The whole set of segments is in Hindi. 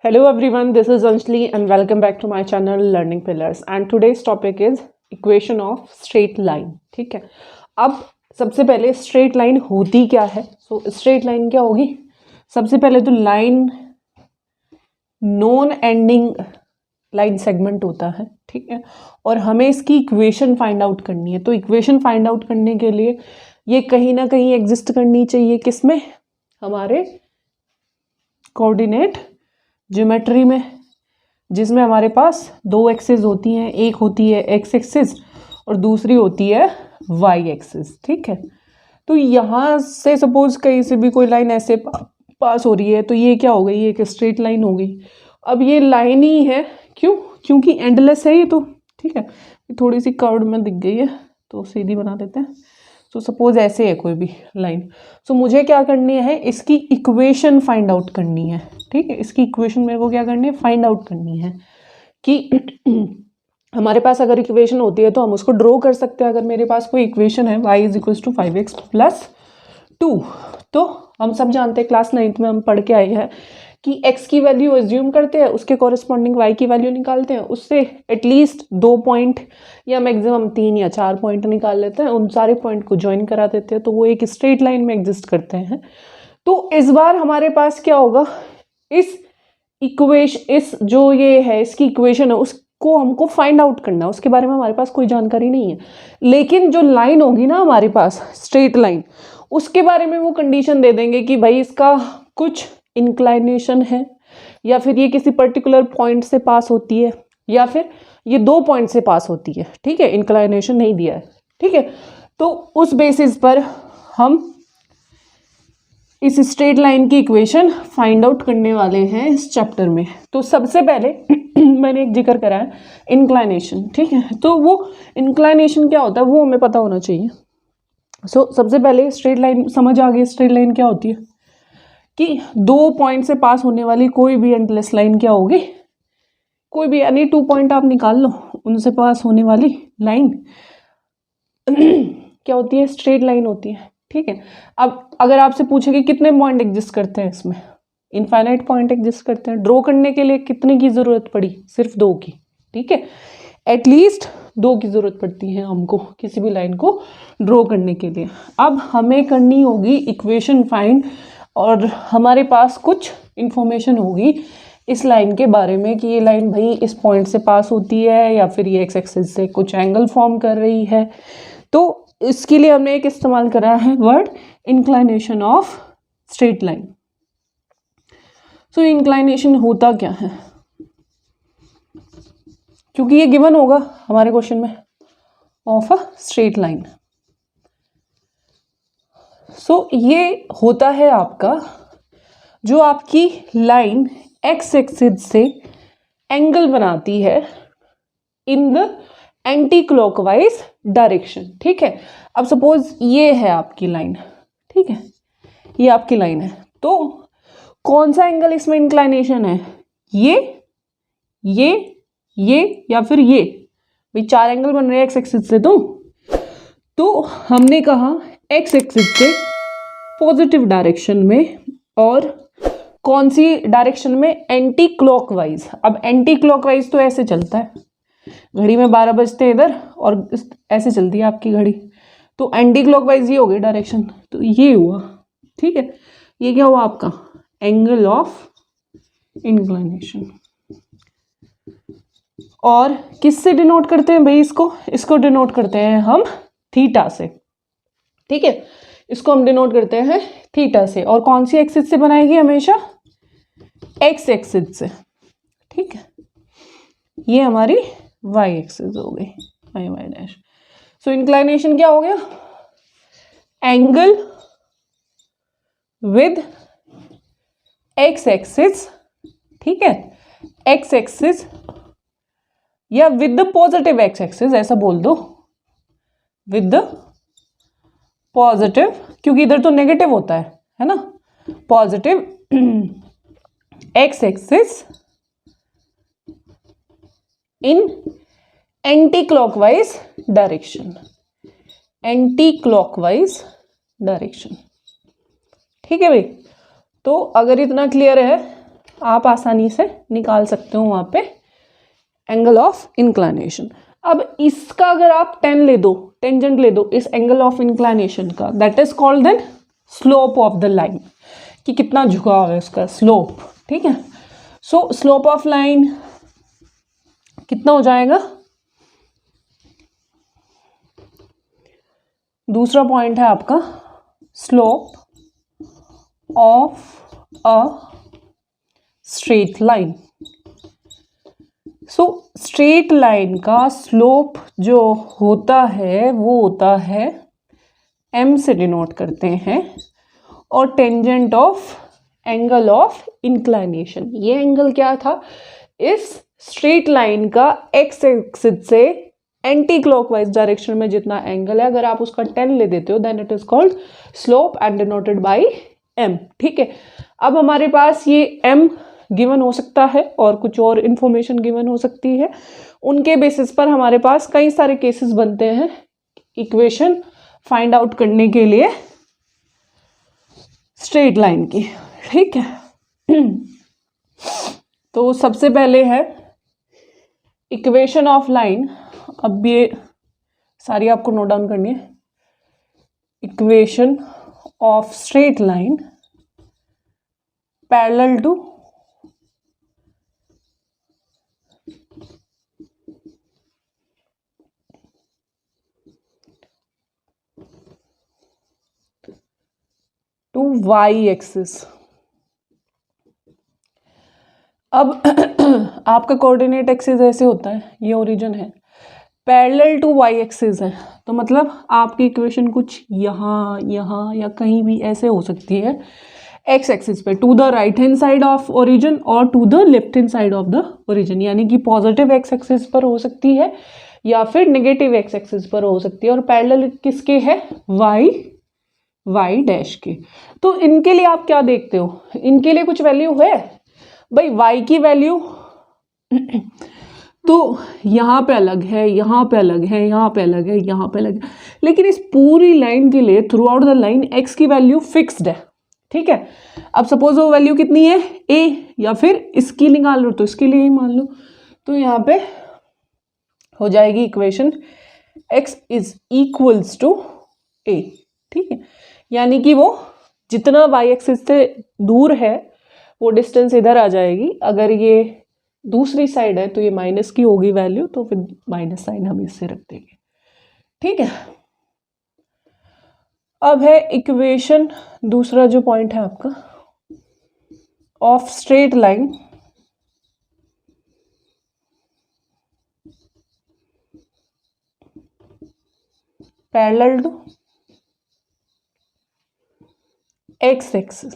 Hello everyone, this is Anjali and welcome back to my channel Learning Pillars and today's topic is equation of straight line. ठीक है, अब सबसे पहले स्ट्रेट लाइन होती क्या है? सो स्ट्रेट लाइन क्या होगी? सबसे पहले तो line non ending line segment होता है, ठीक है, और हमें इसकी इक्वेशन फाइंड आउट करनी है। तो इक्वेशन फाइंड आउट करने के लिए ये कहीं ना कहीं एग्जिस्ट करनी चाहिए, किसमें? हमारे कोऑर्डिनेट ज्योमेट्री में, जिसमें हमारे पास दो एक्सिस होती हैं, एक होती है एक्स एक्सिस और दूसरी होती है वाई एक्सिस। ठीक है, तो यहाँ से सपोज कहीं से भी कोई लाइन ऐसे पास हो रही है तो ये क्या हो गई? ये एक स्ट्रेट लाइन हो गई। अब ये लाइन ही है, क्यों? क्योंकि एंडलेस है ये तो। ठीक है, थोड़ी सी कर्व्ड में दिख गई है तो सीधी बना देते हैं। तो सपोज ऐसे है कोई भी लाइन, तो मुझे क्या करनी है? इसकी इक्वेशन फाइंड आउट करनी है। ठीक है, इसकी इक्वेशन मेरे को क्या करनी है? फाइंड आउट करनी है कि हमारे पास अगर इक्वेशन होती है तो हम उसको ड्रॉ कर सकते हैं। अगर मेरे पास कोई इक्वेशन है y is equals to 5x plus 2, तो हम सब जानते हैं, क्लास 9th में हम पढ़ के आए हैं कि x की वैल्यू एज्यूम करते हैं, उसके कॉरेस्पॉन्डिंग y की वैल्यू निकालते हैं, उससे एटलीस्ट 2 पॉइंट या मैक्सिमम 3 या 4 पॉइंट निकाल लेते हैं, उन सारे पॉइंट को ज्वाइन करा देते हैं, तो वो एक स्ट्रेट लाइन में एग्जिस्ट करते हैं। तो इस बार हमारे पास क्या होगा? इस इक्वेशन, इस जो ये है इसकी इक्वेशन है, उसको हमको फाइंड आउट करना है। उसके बारे में हमारे पास कोई जानकारी नहीं है, लेकिन जो लाइन होगी ना हमारे पास स्ट्रेट लाइन, उसके बारे में वो कंडीशन दे देंगे कि भाई इसका कुछ इंक्लाइनेशन है, या फिर ये किसी पर्टिकुलर पॉइंट से पास होती है, या फिर ये 2 पॉइंट से पास होती है। ठीक है, इंक्लाइनेशन नहीं दिया है। ठीक है, तो उस बेसिस पर हम इस स्ट्रेट लाइन की इक्वेशन फाइंड आउट करने वाले हैं इस चैप्टर में। तो सबसे पहले मैंने एक जिक्र करा है इंक्लाइनेशन। ठीक है, तो वो इंक्लाइनेशन क्या होता है वो हमें पता होना चाहिए। सबसे पहले स्ट्रेट लाइन समझ आ गई। स्ट्रेट लाइन क्या होती है कि 2 पॉइंट से पास होने वाली कोई भी एंडलेस लाइन क्या होगी? कोई भी यानी 2 पॉइंट आप निकाल लो, उनसे पास होने वाली लाइन क्या होती है? स्ट्रेट लाइन होती है। ठीक है, अब अगर आपसे पूछे कि कितने पॉइंट एग्जिस्ट करते हैं इसमें, इनफाइनाइट पॉइंट एग्जिस्ट करते हैं। ड्रॉ करने के लिए कितने की जरूरत पड़ी? सिर्फ 2 की। ठीक है, एटलीस्ट 2 की जरूरत पड़ती है हमको किसी भी लाइन को ड्रॉ करने के लिए। अब हमें करनी होगी इक्वेशन फाइंड, और हमारे पास कुछ इंफॉर्मेशन होगी इस लाइन के बारे में कि ये लाइन भाई इस पॉइंट से पास होती है, या फिर ये एक्स एक्सिस से कुछ एंगल फॉर्म कर रही है। तो इसके लिए हमने एक इस्तेमाल करा है word inclination of straight line. So inclination होता क्या है? क्योंकि ये गिवन होगा हमारे क्वेश्चन में, ऑफ अ स्ट्रेट लाइन। सो ये होता है आपका, जो आपकी लाइन एक्स एक्सिस से एंगल बनाती है in the anti clockwise direction. ठीक है, अब सपोज ये है आपकी लाइन। ठीक है, ये आपकी लाइन है, तो कौन सा एंगल इसमें इंक्लाइनेशन है? ये या फिर ये? भाई 4 एंगल बन रहे हैं एक्स एक्सिस से। तो हमने कहा एक्स एक्सिस से पॉजिटिव डायरेक्शन में, और कौन सी डायरेक्शन में? Anti clockwise. अब एंटी क्लॉकवाइज तो ऐसे चलता है, घड़ी में 12 बजते हैं इधर और ऐसे चलती है आपकी घड़ी, तो एंटी क्लॉकवाइज ये हो गई डायरेक्शन, तो ये हुआ। ठीक है, ये क्या हुआ आपका? Angle of inclination. और किससे डिनोट करते हैं भाई इसको डिनोट करते हैं हम थीटा से। ठीक है, इसको हम डिनोट करते हैं थीटा से, और कौन सी एक्सिस से बनाएगी? हमेशा एक्स एक्सिस से। ठीक है, ये हमारी वाई एक्सिस हो गई, वाई डैश। सो इंक्लाइनेशन क्या हो गया? Angle with x axis. ठीक है, एक्स एक्सिस या with the positive x axis, ऐसा बोल दो, विद द पॉजिटिव, क्योंकि इधर तो नेगेटिव होता है ना, पॉजिटिव एक्स एक्सिस इन anti clockwise direction. Anti clockwise direction. ठीक है भाई, तो अगर इतना क्लियर है आप आसानी से निकाल सकते हो वहाँ पे एंगल ऑफ इंक्लाइनेशन। अब इसका अगर आप टेंजेंट ले दो इस एंगल ऑफ इंक्लाइनेशन का, that is called then slope of the line, कि कितना झुकाव है उसका स्लोप। ठीक है, सो स्लोप ऑफ लाइन कितना हो जाएगा, दूसरा पॉइंट है आपका slope of a straight line. So straight line का स्लोप जो होता है वो होता है m से डिनोट करते हैं, और tangent of angle of inclination, ये एंगल क्या था, इस स्ट्रेट लाइन का x एक्सिस से एंटी क्लॉकवाइज डायरेक्शन में जितना एंगल है, अगर आप उसका 10 ले देते हो then it is called slope and denoted by m। ठीक है, अब हमारे पास ये m गिवन हो सकता है और कुछ और इंफॉर्मेशन गिवन हो सकती है, उनके बेसिस पर हमारे पास कई सारे केसेस बनते हैं इक्वेशन फाइंड आउट करने के लिए स्ट्रेट लाइन की। ठीक है, तो सबसे पहले है इक्वेशन ऑफ लाइन। अब ये सारी आपको नोट डाउन करनी है। Equation of straight line parallel to y axis. अब आपका कोऑर्डिनेट एक्सिस ऐसे होता है, ये ओरिजिन है, पैरेलल टू y एक्सिस है, तो मतलब आपकी इक्वेशन कुछ यहाँ यहाँ या कहीं भी ऐसे हो सकती है x एक्सिस पे, to the right hand side of origin और to the left hand side of the origin, यानी कि पॉजिटिव x एक्सिस पर हो सकती है या फिर नेगेटिव x एक्सिस पर हो सकती है, और पैरेलल किसके है, y डैश के। तो इनके लिए आप क्या देखते हो, इनके लिए कुछ वैल्यू है भाई, y की वैल्यू तो यहाँ पे अलग है, यहाँ पे अलग है, यहाँ पे अलग है, यहाँ पे अलग है, लेकिन इस पूरी लाइन के लिए through out the line x की वैल्यू फिक्स्ड है। ठीक है, अब सपोज वो वैल्यू कितनी है a, या फिर इसकी निकाल लो तो इसके लिए ही मान लो, तो यहाँ पे हो जाएगी equation x is equals to a। ठीक है, यानी कि वो जितना y एक्सिस से दूर है वो डिस्टेंस इधर आ जाएगी, अगर ये दूसरी साइड है तो ये माइनस की होगी वैल्यू, तो फिर माइनस साइन हम इससे रख देंगे। ठीक है, अब है इक्वेशन, दूसरा जो पॉइंट है आपका of straight line parallel to x axis.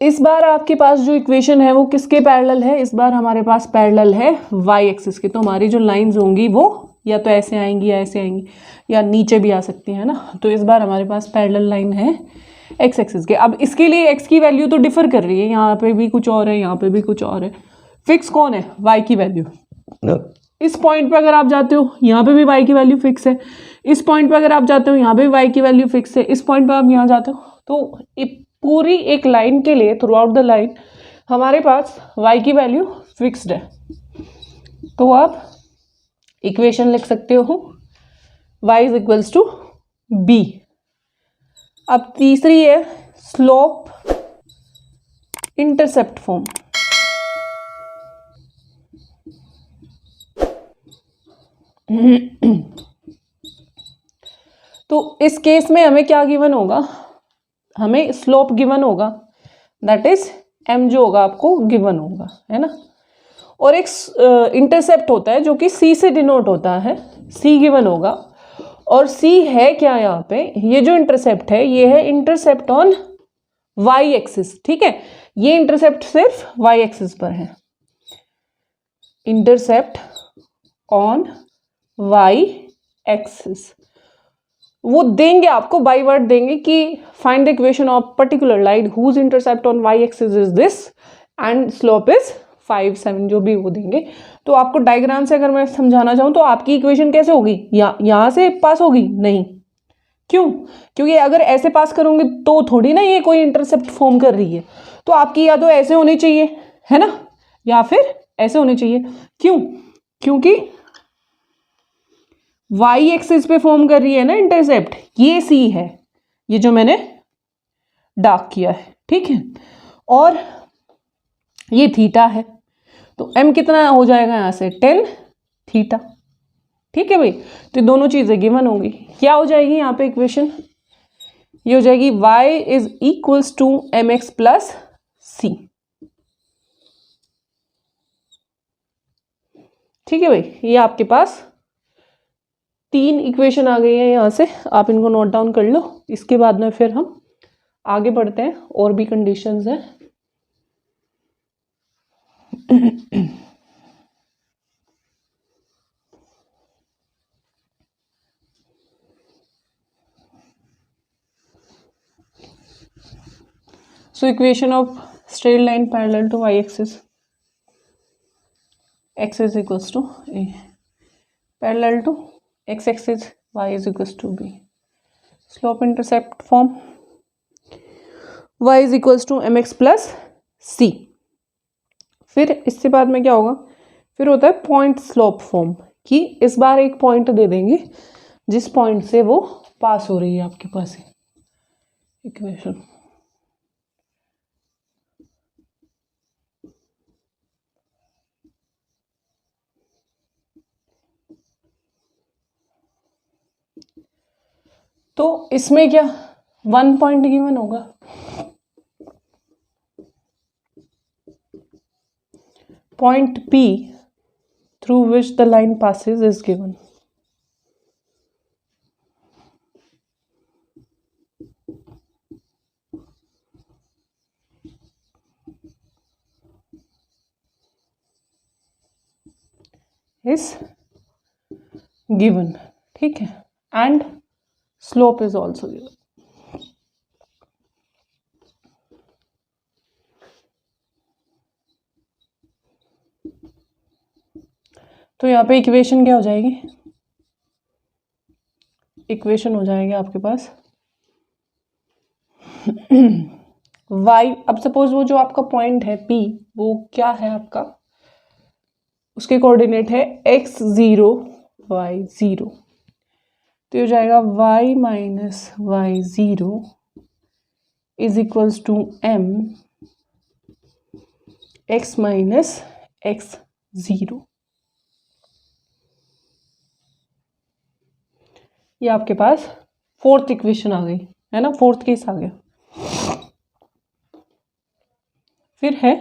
इस बार आपके पास जो इक्वेशन है वो किसके पैरेलल है, इस बार हमारे पास पैरेलल है y एक्सिस के, तो हमारी जो लाइंस होंगी वो या तो ऐसे आएंगी या ऐसे आएंगी या नीचे भी आ सकती है ना, तो इस बार हमारे पास पैरेलल लाइन है x एक्सिस के। अब इसके लिए x की वैल्यू तो डिफर कर रही है, यहाँ पे भी कुछ और है, यहाँ पे भी कुछ और है, फिक्स कौन है, y की वैल्यू। इस पॉइंट पे अगर आप जाते हो यहाँ पे भी y की वैल्यू फिक्स है, इस पॉइंट पे अगर आप जाते हो यहाँ पे भी y की वैल्यू फिक्स है, इस पॉइंट पे आप यहाँ जाते हो, तो पूरी एक लाइन के लिए थ्रू आउट द लाइन हमारे पास y की वैल्यू फिक्स्ड है। तो आप इक्वेशन लिख सकते हो y is equals to b। अब तीसरी है स्लोप इंटरसेप्ट फॉर्म। तो इस केस में हमें क्या गिवन होगा, हमें स्लोप गिवन होगा, दैट इज m जो होगा आपको गिवन होगा, है ना, और एक इंटरसेप्ट होता है जो कि c से डिनोट होता है, c गिवन होगा, और c है क्या यहाँ पे, ये जो इंटरसेप्ट है ये है इंटरसेप्ट ऑन y एक्सिस। ठीक है, ये इंटरसेप्ट सिर्फ y एक्सिस पर है, इंटरसेप्ट ऑन y एक्सिस। वो देंगे आपको बाय वर्ड देंगे कि find the equation of particular line whose intercept on y axis is this and slope is 5, 7, जो भी वो देंगे। तो आपको डायग्राम से अगर मैं समझाना चाहूँ तो आपकी इक्वेशन कैसे होगी, यहाँ से पास होगी नहीं, क्यों? क्योंकि अगर ऐसे पास करूँगी तो थोड़ी ना ये कोई इंटरसेप्ट फॉर्म कर रही है, तो आपकी या तो ऐसे होनी चाहिए, है ना, या फिर ऐसे होने चाहिए। क्यों? क्योंकि वाई एक्सिस पे फॉर्म कर रही है ना इंटरसेप्ट, ये सी है, ये जो मैंने डार्क किया है, ठीक है, और ये थीटा है, तो m कितना हो जाएगा यहाँ से 10 थीटा, ठीक है भाई। तो दोनों चीजें गिवन होंगी, क्या हो जाएगी यहाँ पे इक्वेशन, ये हो जाएगी y is equals to m x plus c, ठीक है भाई। ये आपके पास 3 इक्वेशन आ गई है, यहाँ से आप इनको नोट डाउन कर लो, इसके बाद में फिर हम आगे बढ़ते हैं, और भी कंडीशंस हैं। So equation of straight line parallel to y axis, x is equals to a, parallel to x axis, y is equals to b, slope intercept form y is equals to mx plus c। फिर इससे बाद में क्या होगा, फिर होता है पॉइंट स्लोप फॉर्म, कि इस बार एक पॉइंट दे देंगे जिस पॉइंट से वो पास हो रही है आपके पास इक्वेशन। तो इसमें क्या 1 पॉइंट गिवन होगा, point P through which the line passes is given. Is given, ठीक है, and slope is also given. तो यहाँ पे इक्वेशन क्या हो जाएगी, इक्वेशन हो जाएगी आपके पास y, अब सपोज वो जो आपका पॉइंट है P, वो क्या है आपका, उसके कोऑर्डिनेट है x0 y0, तो ये हो जाएगा y minus y0 is equals to m x minus x0। ये आपके पास 4th इक्वेशन आ गई है ना, 4th केस आ गया। फिर है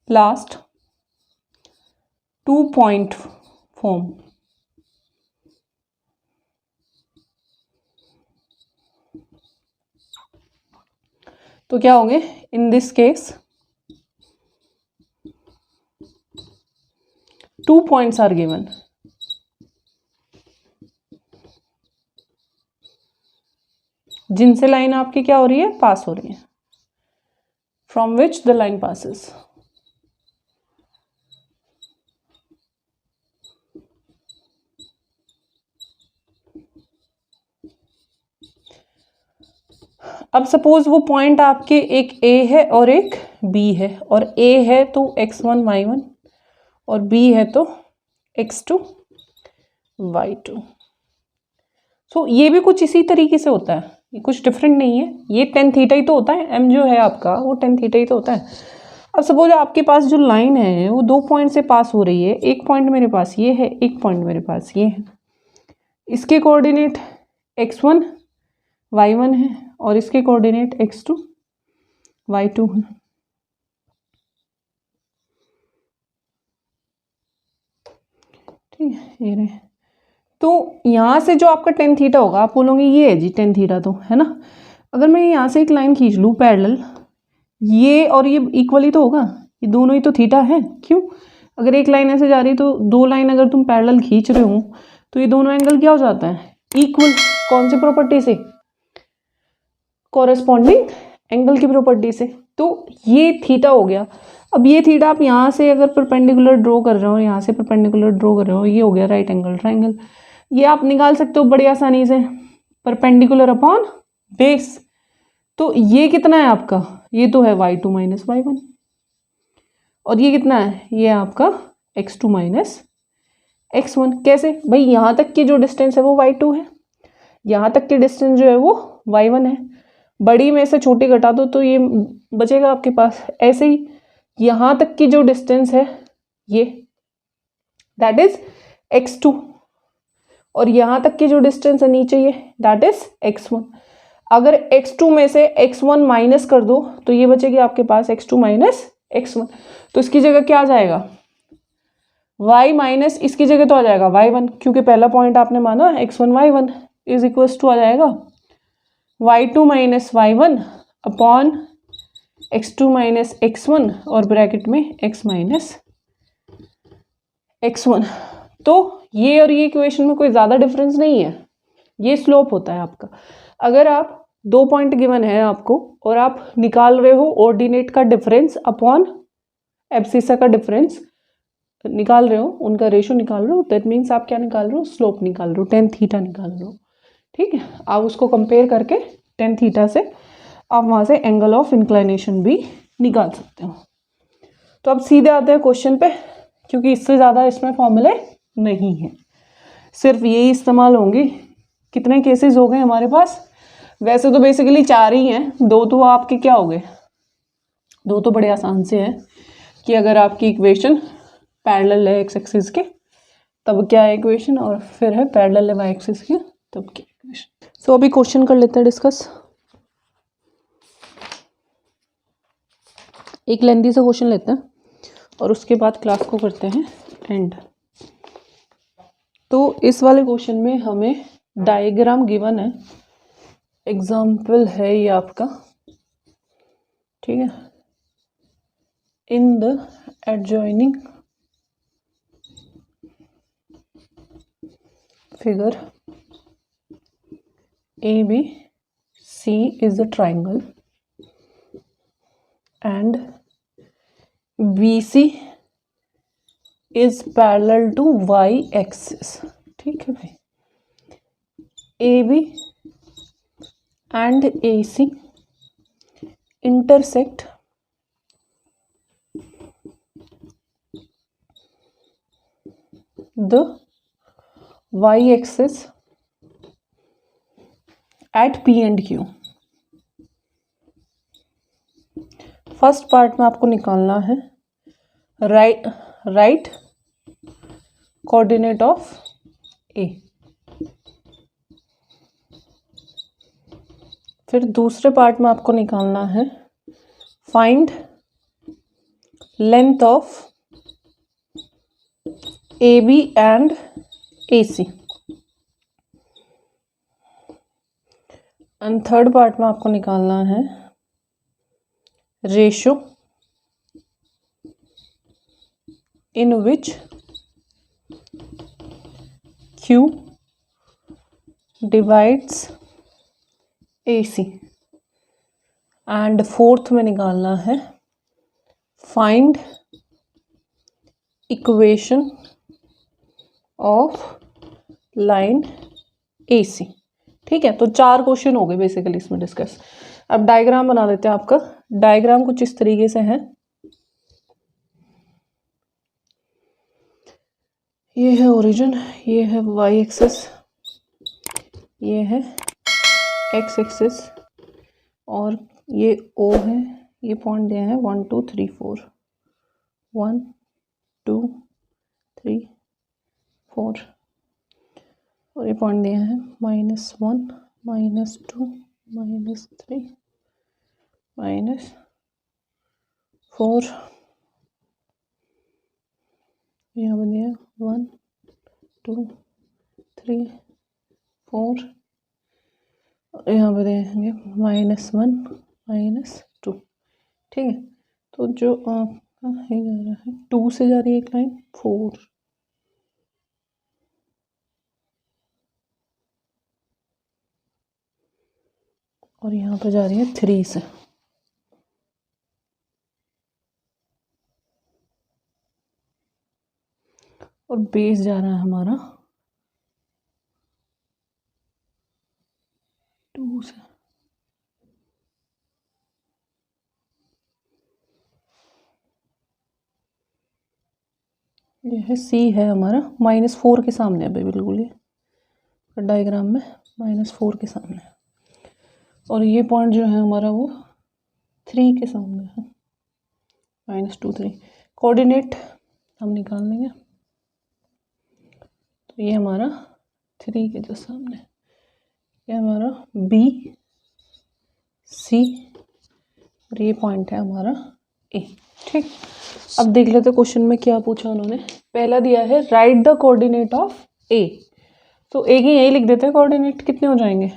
लास्ट 2 पॉइंट फॉर्म, तो क्या होंगे in this case 2 points are given, जिनसे लाइन आपकी क्या हो रही है, पास हो रही है, from which the line passes. अब सपोज वो पॉइंट आपके एक A है और एक B है, और A है तो x1 y1 और B है तो x2 y2। सो ये भी कुछ इसी तरीके से होता है, ये कुछ डिफरेंट नहीं है, ये tan थीटा ही तो होता है, m जो है आपका वो tan थीटा ही तो होता है। अब सपोज आपके पास जो लाइन है वो 2 पॉइंट से पास हो रही है, एक पॉइंट मेरे पास ये है, एक पॉइंट मेरे पास ये है, इसके कोऑर्डिनेट x1 y1 है और इसके कोऑर्डिनेट x2 y2 है। ठीक है, ये रहे। तो यहाँ से जो आपका tan थीटा होगा, आप बोलोगे ये है जी tan थीटा, तो है ना। अगर मैं यहाँ से एक लाइन खींच लूँ पैरेलल, ये और ये इक्वली तो होगा, ये दोनों ही तो थीटा है। क्यों? अगर एक लाइन ऐसे जा रही है तो 2 लाइन अगर तुम पैरेलल खींच रहे हो तो ये दोनों एंगल क्या हो जाता है, इक्वल। कौन सी प्रॉपर्टी से, कॉरेस्पॉन्डिंग एंगल की प्रॉपर्टी से। तो ये थीटा हो गया। अब ये थीटा आप यहाँ से अगर परपेंडिकुलर ड्रॉ कर रहे हो, यहाँ से परपेंडिकुलर ड्रॉ कर रहे हो, ये हो गया राइट एंगल ट्राइंगल। ये आप निकाल सकते हो बड़ी आसानी से, परपेंडिकुलर अपॉन बेस। तो ये कितना है आपका, ये तो है y2 माइनस y1, और ये कितना है, ये आपका x2 माइनस x1। कैसे भाई, यहाँ तक की जो डिस्टेंस है वो y2 है, यहाँ तक की डिस्टेंस जो है वो y1 है, बड़ी में से छोटी घटा दो तो ये बचेगा आपके पास। ऐसे ही यहाँ तक की जो डिस्टेंस है ये दैट इज x2, और यहाँ तक की जो डिस्टेंस है नीचे ये दैट इज x1। अगर x2 में से x1 माइनस कर दो तो ये बचेगी आपके पास x2 माइनस x1। तो इसकी जगह क्या आ जाएगा, y माइनस इसकी जगह तो आ जाएगा y1, क्योंकि पहला पॉइंट आपने माना x1 y1 is equals to आ जाएगा y2 minus y1 upon x2 minus x1 और ब्रैकेट में x माइनस x1। तो ये और ये इक्वेशन में कोई ज़्यादा डिफरेंस नहीं है, ये स्लोप होता है आपका। अगर आप 2 पॉइंट गिवन है आपको और आप निकाल रहे हो ऑर्डिनेट का डिफरेंस अपॉन एब्सिसा का डिफरेंस निकाल रहे हो, उनका रेशो निकाल रहे हो, दैट मीन्स आप क्या निकाल रहे हो, स्लोप निकाल रहे हो, टेन थीटा निकाल रहे हो। ठीक है, आप उसको कंपेयर करके टेन थीटा से आप वहाँ से एंगल ऑफ इंक्लाइनेशन भी निकाल सकते हो। तो अब सीधे आते हैं क्वेश्चन पे, क्योंकि इससे ज़्यादा इसमें फॉर्मूले नहीं है, सिर्फ यही इस्तेमाल होंगे। कितने केसेस हो गए हमारे पास, वैसे तो बेसिकली 4 ही हैं, 2 तो आपके क्या हो गए, 2 तो बड़े आसान से हैं कि अगर आपकी इक्वेशन पैरेलल है एक्स एक्सिस के तब क्या है इक्वेशन, और फिर है पैरेलल है वाई एक्सिस के तब क्या इक्वेशन। सो अभी क्वेश्चन कर लेते हैं डिस्कस। एक लेंथी सा क्वेश्चन लेते हैं और उसके बाद क्लास को करते हैं एंड। तो इस वाले क्वेश्चन में हमें डायग्राम गिवन है, एग्जाम्पल है ये आपका, ठीक है। In the adjoining figure ABC is a triangle and BC is parallel to y axis। ठीक है भाई, AB and AC intersect the y axis at P and Q। First part में आपको निकालना है राइट कोऑर्डिनेट ऑफ ए। फिर दूसरे पार्ट में आपको निकालना है find length of AB and AC। And third part में आपको निकालना है ratio in which Q divides AC। And fourth में निकालना है find equation of line AC। ठीक है, तो 4 क्वेश्चन हो गए बेसिकली इसमें डिस्कस। अब डायग्राम बना लेते हैं। आपका डायग्राम कुछ इस तरीके से है, ये है ओरिजिन, ये है y एक्सिस, ये है x एक्सिस, और ये O है, ये पॉइंट दिए हैं 1 2 3 4, 1 2 3 4, और ये पॉइंट दिए हैं -1 -2 -3 -4, यहाँ पर दिया 1 2 3 4, और यहाँ पर देंगे -1 -2। ठीक है, तो जो आपका है जा रहा है 2 से जा रही है एक लाइन 4, और यहाँ पर जा रही है 3 से। और बेस जा रहा है हमारा 2 से। ये है सी है हमारा -4 के सामने है बिल्कुल, ये डायग्राम में -4 के सामने, और ये पॉइंट जो है हमारा वो 3 के सामने है, -2 3। कोऑर्डिनेट हम निकाल लेंगे, तो ये हमारा 3 के जो सामने, ये हमारा बी सी और ये पॉइंट है हमारा ए। ठीक, अब देख लेते क्वेश्चन में क्या पूछा उन्होंने। पहला दिया है राइट द कोऑर्डिनेट ऑफ ए, तो ए की यही लिख देते हैं कोऑर्डिनेट। कितने हो जाएंगे,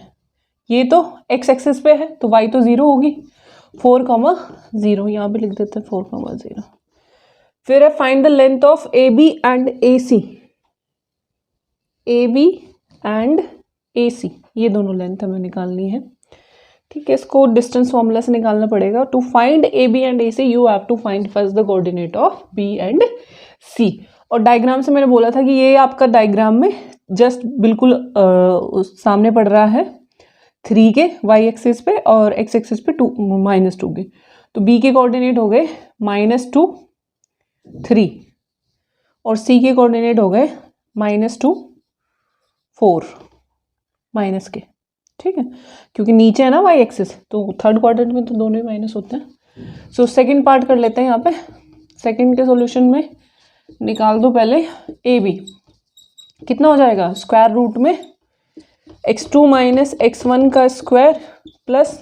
ये तो एक्स एक्सिस पे है तो वाई तो 0 होगी, 4,0 यहाँ पे लिख देते हैं 4,0। फिर है find the length of A B and A C, A B and A C ये दोनों लेंथ हमें निकालनी है। ठीक है, इसको डिस्टेंस फॉर्मूला से निकालना पड़ेगा। To find A B and A C you have to find first the coordinate of B and C. और डायग्राम से मैंने बोला था कि ये आपका डायग्राम में जस्ट बिल्कुल सामने पड़ रहा है 3 के वाई एक्सिस पे और एक्स एक्सिस पे -2 के। तो बी के कोऑर्डिनेट हो गए -2 3 और सी के कोऑर्डिनेट हो गए -2 4 माइनस के। ठीक है, क्योंकि नीचे है ना वाई एक्सिस, तो थर्ड क्वाड्रेंट में तो दोनों ही माइनस होते हैं। सो सेकंड पार्ट कर लेते हैं। यहाँ पे सेकंड के सॉल्यूशन में निकाल दो पहले ए बी, कितना हो जाएगा, स्क्वायर रूट में x2 माइनस x1 का square plus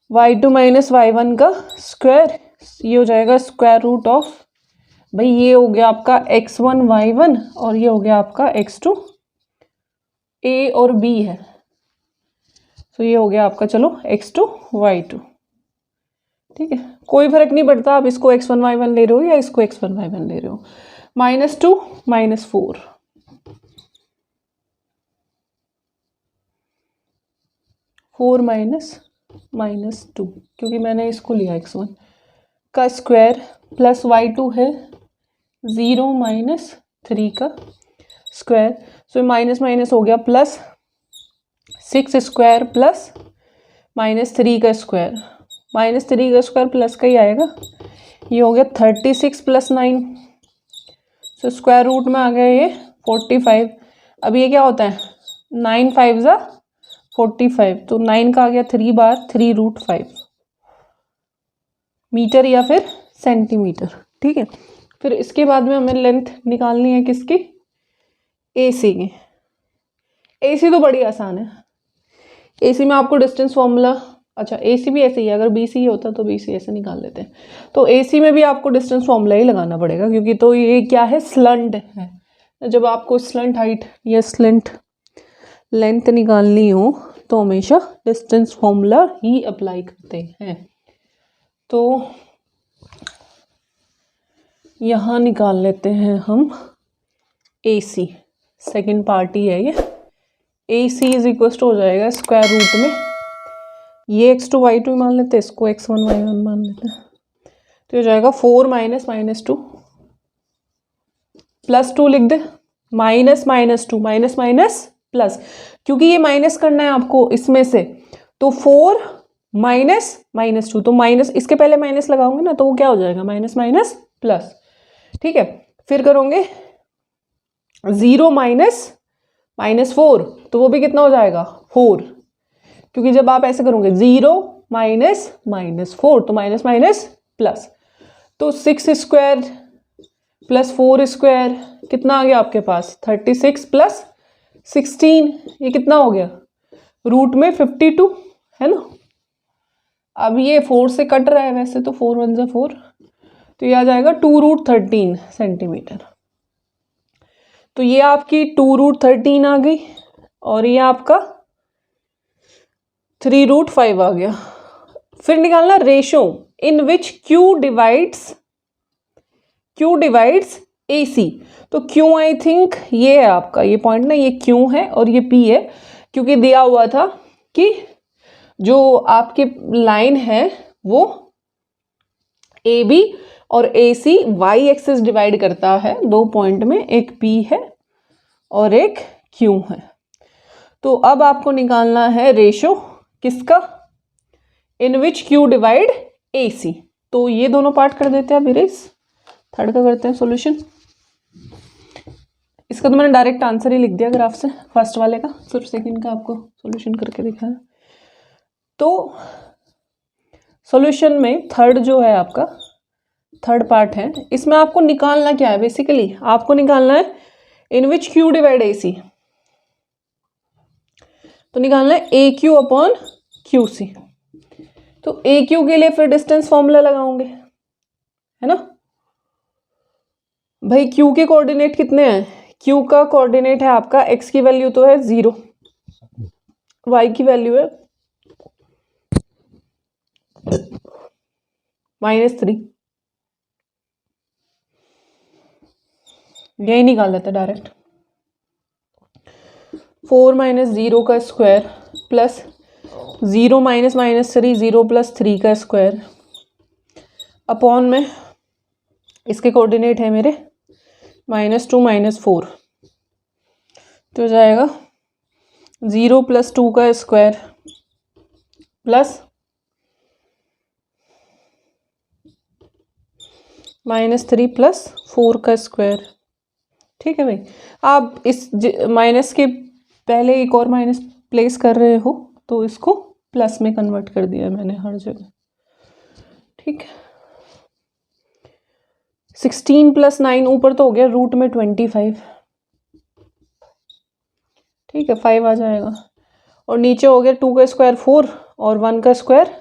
y2 minus y1 का स्क्वायर, ये हो जाएगा स्क्वायर रूट ऑफ, भाई ये हो गया आपका x1 y1 और ये हो गया आपका x2 a और b है, तो ये हो गया आपका चलो x2 y2। ठीक है, कोई फर्क नहीं पड़ता आप इसको x1 y1 ले रहे हो या इसको x1 y1 ले रहे हो। -2 -4, 4 -2, क्योंकि मैंने इसको लिया x1 का स्क्वायर प्लस y2 है 0 -3 का स्क्वायर, सो माइनस माइनस हो गया प्लस 6 स्क्वायर प्लस -3 का स्क्वायर, -3 का स्क्वायर प्लस का ही आएगा, ये हो गया 36 प्लस 9, सो स्क्वायर रूट में आ गया ये 45। अब ये क्या होता है 9 5 ज़ा 45, तो 9 का आ गया 3 बार 3√5 मीटर या फिर सेंटीमीटर। ठीक है, फिर इसके बाद में हमें लेंथ निकालनी है किसकी, ए सी की। ए सी तो बड़ी आसान है, ए सी में आपको डिस्टेंस फॉर्मूला, अच्छा ए सी भी ऐसे ही है, अगर बी सी होता तो बी सी ऐसे निकाल लेते हैं, तो ए सी में भी आपको डिस्टेंस फॉर्मूला ही लगाना पड़ेगा, क्योंकि तो ये क्या है स्लंट है। जब आपको स्लंट हाइट या स्लंट लेंथ निकालनी हो तो हमेशा डिस्टेंस फॉर्मूला ही अप्लाई करते हैं। तो यहाँ निकाल लेते हैं हम ए सी, सेकेंड पार्ट ही है ये। ए सी इज इक्वल टू हो जाएगा स्क्वायर रूट में, ये x2 y2 मान लेते हैं, इसको x1 y1 मान लेते हैं, तो हो जाएगा 4 -2 +2 लिख दे, -2 माइनस माइनस प्लस, क्योंकि ये माइनस करना है आपको इसमें से, तो 4 -2, तो माइनस इसके पहले माइनस लगाओगे ना तो वो क्या हो जाएगा माइनस माइनस प्लस। ठीक है, फिर करोगे 0 -4, तो वो भी कितना हो जाएगा 4, क्योंकि जब आप ऐसे करोगे 0 -4 तो माइनस माइनस प्लस, तो 6 स्क्वायर प्लस 4 स्क्वायर कितना आ गया आपके पास 36 प्लस 16, ये कितना हो गया रूट में 52 है ना। अब ये 4 से कट रहा है वैसे तो 4 1 ज़ा 4, तो ये आ जाएगा 2√13 सेंटीमीटर। तो ये आपकी 2√13 आ गई और ये आपका 3√5 आ गया। फिर निकालना रेशो इन विच Q डिवाइड्स AC, तो Q आई थिंक ये है आपका, ये पॉइंट ना, ये Q है और ये P है, क्योंकि दिया हुआ था कि जो आपके लाइन है वो AB और AC Y एक्सिस डिवाइड करता है 2 पॉइंट में, एक P है और एक Q है। तो अब आपको निकालना है रेशो किसका, इन विच क्यू डिवाइड ए सी। तो ये दोनों पार्ट कर देते हैं, अब इरेज थर्ड का करते हैं सॉल्यूशन। इसका तो मैंने डायरेक्ट आंसर ही लिख दिया ग्राफ से, फर्स्ट वाले का, सिर्फ सेकंड का आपको सॉल्यूशन करके दिखाया। तो सॉल्यूशन में थर्ड जो है आपका, थर्ड पार्ट है, इसमें आपको निकालना क्या है, बेसिकली आपको निकालना है इन विच क्यू डिवाइड ए सी। तो निकालना है ए क्यू अपॉन क्यू सी। तो ए क्यू के लिए फिर डिस्टेंस फॉर्मूला लगाओगे, है ना भाई। क्यू के कोऑर्डिनेट कितने हैं, क्यू का कोऑर्डिनेट है आपका, एक्स की वैल्यू तो है 0, वाई की वैल्यू है -3। यही निकाल देता डायरेक्ट। 4 - 0 का स्क्वायर प्लस 0 - -3, 0 + 3 का स्क्वायर अपॉन में इसके कोऑर्डिनेट है मेरे -2 - 4, तो हो जाएगा 0 + 2 का स्क्वायर प्लस -3 + 4 का स्क्वायर। ठीक है भाई, आप इस माइनस के पहले एक और माइनस प्लेस कर रहे हो तो इसको प्लस में कन्वर्ट कर दिया मैंने हर जगह। ठीक है, 16 + 9 ऊपर तो हो गया रूट में 25। ठीक है, 5 आ जाएगा, और नीचे हो गया 2 का स्क्वायर 4 और 1 का स्क्वायर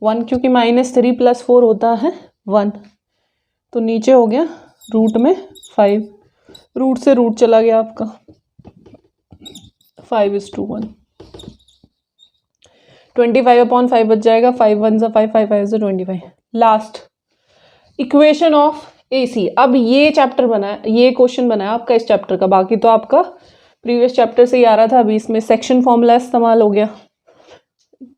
1, क्योंकि -3 + 4 होता है 1, तो नीचे हो गया रूट में 5, रूट से रूट चला गया आपका, 5:1, 25/5 बच जाएगा, 5 × 1 = 5, 5 × 5 = 25। लास्ट इक्वेशन ऑफ ए सी। अब ये चैप्टर बना है, ये क्वेश्चन बना है आपका इस चैप्टर का, बाकी तो आपका प्रीवियस चैप्टर से ही आ रहा था, अभी इसमें सेक्शन फॉर्मूला इस्तेमाल हो गया।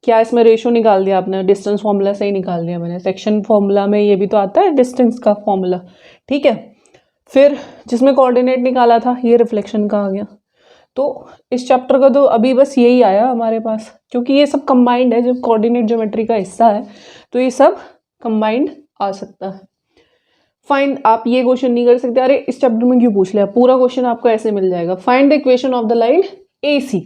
क्या इसमें रेशो निकाल दिया आपने, डिस्टेंस फॉर्मूला से ही निकाल दिया मैंने। सेक्शन फॉर्मूला में ये भी तो आता है डिस्टेंस का फॉर्मूला, ठीक है। फिर जिसमें कोऑर्डिनेट निकाला था ये रिफ्लेक्शन का आ गया। तो इस चैप्टर का तो अभी बस यही आया हमारे पास, क्योंकि ये सब कंबाइंड है, जब कोऑर्डिनेट ज्योमेट्री का हिस्सा है तो ये सब कंबाइंड आ सकता है। फाइंड, आप ये क्वेश्चन नहीं कर सकते, अरे इस चैप्टर में क्यों पूछ लिया, पूरा क्वेश्चन आपको ऐसे मिल जाएगा। Find the equation of the line AC।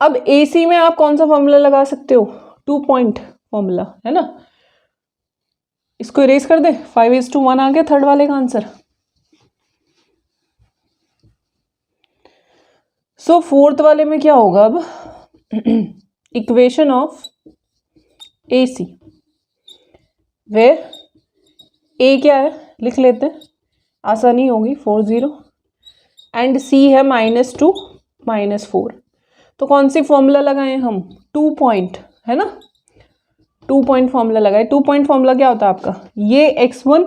अब AC में आप कौन सा फॉर्मूला लगा सकते हो, 2 पॉइंट फॉर्मूला, है ना। इसको इरेज कर दे, 5:1 आ गया थर्ड वाले का आंसर। सो फोर्थ वाले में क्या होगा अब, equation of AC where A क्या है लिख लेते हैं, आसानी होगी, 40 एंड C है -2 -4। तो कौन सी फॉर्मूला लगाएं हम, 2 पॉइंट, है ना, 2 पॉइंट फॉर्मूला लगाए। 2 पॉइंट फॉर्मूला क्या होता है आपका, ये x1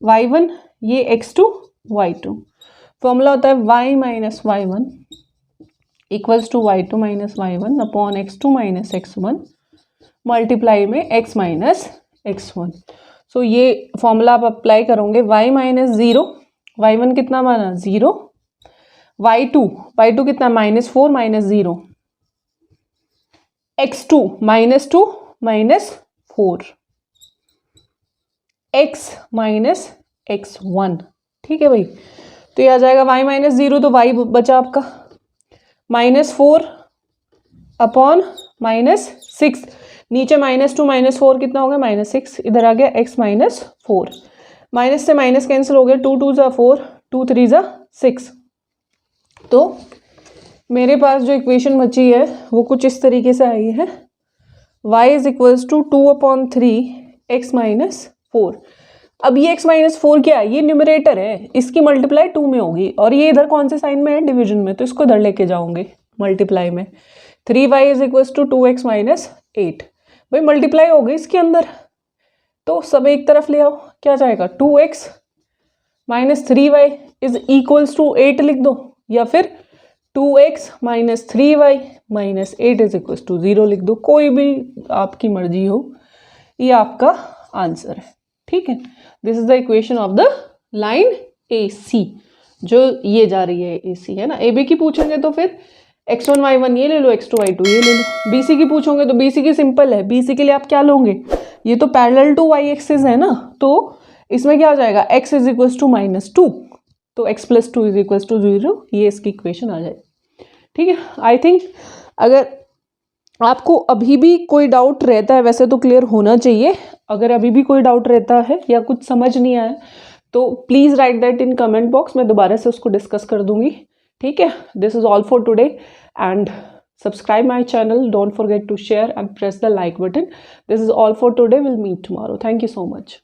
y1, ये x2 y2। फॉर्मूला होता है y - y1 equals to y2 - y1 upon x2 - x1 multiply में x - x1। सो ये फॉर्मूला आप अप्लाई करोगे, y - 0, y1 कितना माना 0, y2 कितना -4 - 0, x2 -2 -4, x -x1। ठीक है भाई, तो ये आ जाएगा y - 0, तो y बचा आपका -4 अपॉन -6, नीचे -2 -4 कितना हो गया -6, इधर आ गया x -4, माइनस से माइनस कैंसिल हो गया, 2 2 = 4, 2 3 = 6। तो मेरे पास जो इक्वेशन बची है वो कुछ इस तरीके से आई है, y = 2/3 x - 4। अब ये x - 4 क्या है, ये न्यूमरेटर है, इसकी मल्टीप्लाई 2 में होगी, और ये इधर कौन से साइन में है, डिवीजन में, तो इसको इधर लेके जाओगे मल्टीप्लाई में। 3y = 2x - 8, भाई मल्टीप्लाई हो गई इसके अंदर, तो सब एक तरफ ले आओ, क्या जाएगा 2x - 3y = 8 लिख दो, या फिर 2x - 3y - 8 = 0 लिख दो, कोई भी आपकी मर्जी हो, ये आपका आंसर है। ठीक है, this is the equation of the line AC। जो ये जा रही है AC है ना। AB की पूछेंगे तो फिर x1 y1 ये ले लो, x2 y2 ये ले लो। BC की पूछोगे तो BC की सिंपल है, BC के लिए आप क्या लोगे, ये तो पैरेलल टू y एक्सिस है ना, तो इसमें क्या हो जाएगा x इज इक्वल्स टू -2, तो x + 2 इज इक्वल्स टू 0, ये इसकी इक्वेशन आ जाएगी। ठीक है, आई थिंक अगर आपको अभी भी कोई डाउट रहता है, वैसे तो क्लियर होना चाहिए, अगर अभी भी कोई डाउट रहता है या कुछ समझ नहीं आया तो please write that in comment box, मैं दोबारा से उसको डिस्कस कर दूंगी। ठीक है, this is all for today and subscribe my channel, don't forget to share and press the like button. This is all for today, we'll meet tomorrow. Thank you so much.